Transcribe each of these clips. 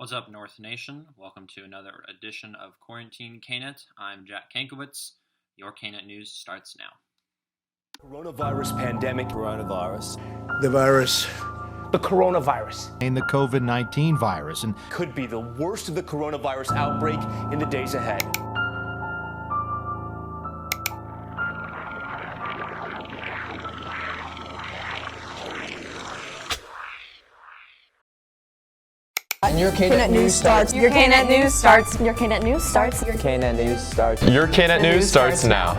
What's up, North Nation? Welcome to another edition of Quarantine KNET. I'm Jack Kankowitz. Your KNET news starts now. Coronavirus pandemic. Coronavirus. The virus. The coronavirus. And the COVID-19 virus. And could be the worst of the coronavirus outbreak in the days ahead. And your KNET news starts. Your KNET news starts. Your KNET news starts. Your KNET news starts. Your KNET news starts now.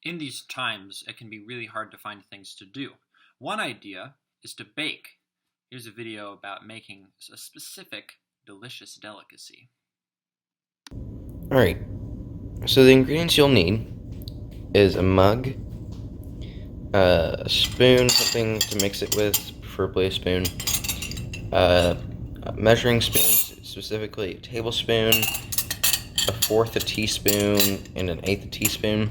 In these times, it can be really hard to find things to do. One idea is to bake. Here's a video about making a specific delicious delicacy. Alright, so the ingredients you'll need is a mug, a spoon, something to mix it with, preferably a spoon, measuring spoons, specifically a tablespoon, a fourth a teaspoon, and an eighth a teaspoon,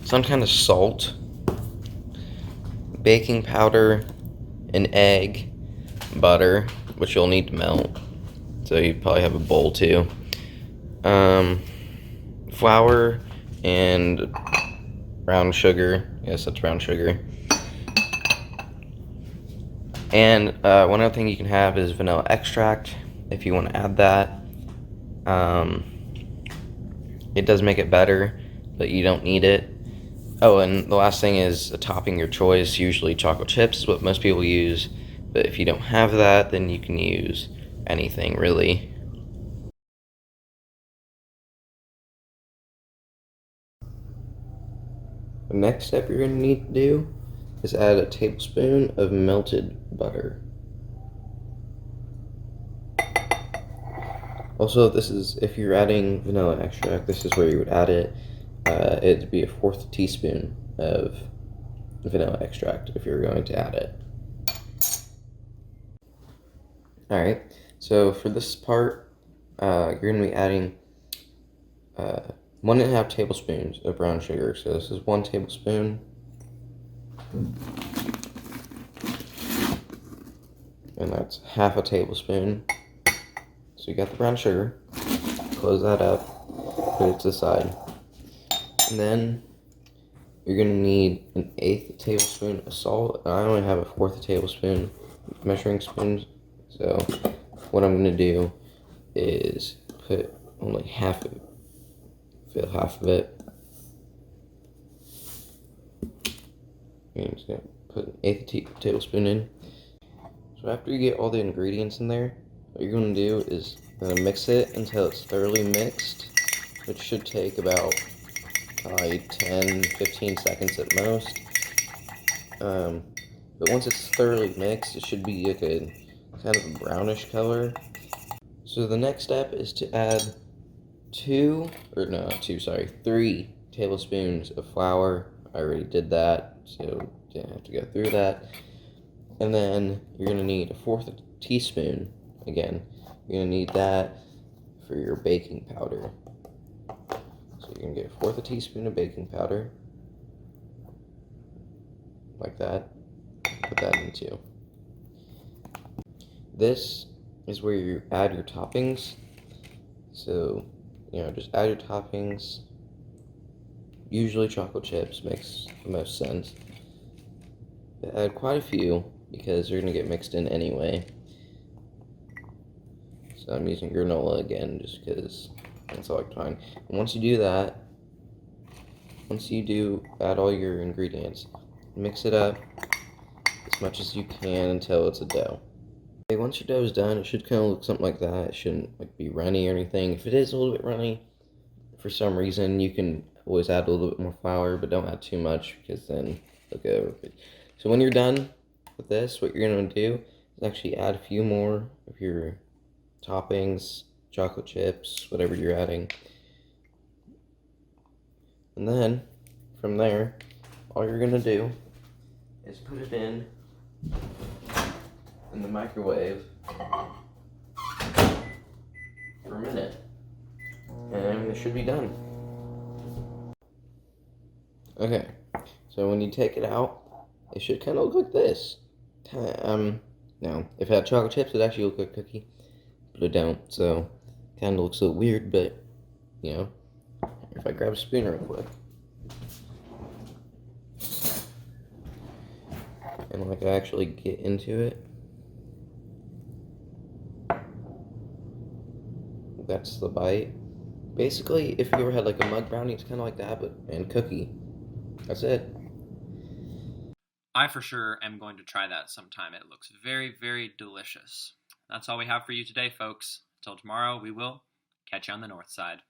some kind of salt, baking powder, an egg, butter, which you'll need to melt, so you probably have a bowl too, flour, and brown sugar. Yes, that's brown sugar. And one other thing you can have is vanilla extract if you want to add that. It does make it better, but you don't need it. Oh, and the last thing is a topping your choice. Usually chocolate chips is what most people use, but if you don't have that, then you can use anything really. The next step you're going to need to do is add a tablespoon of melted butter. Also, if you're adding vanilla extract, this is where you would add it. It'd be a fourth teaspoon of vanilla extract if you're going to add it. Alright, so for this part, you're going to be adding 1.5 tablespoons of brown sugar. So this is 1 tablespoon. And that's half a tablespoon. So you got the brown sugar. Close that up. Put it to the side. And then you're going to need an eighth tablespoon of salt. I only have a fourth tablespoon measuring spoons. So what I'm going to do is put only half of it. Fill half of it. I'm just gonna put an eighth tablespoon in. So after you get all the ingredients in there, what you're gonna do is mix it until it's thoroughly mixed, which should take about 10-15 seconds at most. But once it's thoroughly mixed, it should be like a kind of a brownish color. So the next step is to add 3 tablespoons of flour. I already did that, so didn't have to go through that. And then you're going to need a fourth teaspoon. Again, you're going to need that for your baking powder. So you're going to get a fourth teaspoon of baking powder, like that. Put that in too. This is where you add your toppings. So just add your toppings. Usually chocolate chips makes the most sense. But add quite a few because they're going to get mixed in anyway. So I'm using granola again just because that's all I can find. And once you add all your ingredients, mix it up as much as you can until it's a dough. Okay, once your dough is done, it should kind of look something like that. It shouldn't be runny or anything. If it is a little bit runny, for some reason, you can always add a little bit more flour, but don't add too much because then it'll go over it. So when you're done with this, what you're going to do is actually add a few more of your toppings, chocolate chips, whatever you're adding. And then, from there, all you're going to do is put it in the microwave for a minute, and it should be done. Okay, so when you take it out, it should kind of look like this. Now, if it had chocolate chips, it'd actually look like a cookie, but it don't, so kind of looks a little weird, but, you know, if I grab a spoon real quick, and like I actually get into it, that's the bite. Basically, if you ever had like a mug brownie, it's kind of like that, but and cookie. That's it. I for sure am going to try that sometime. It looks very, very delicious. That's all we have for you today, folks. Until tomorrow, we will catch you on the north side.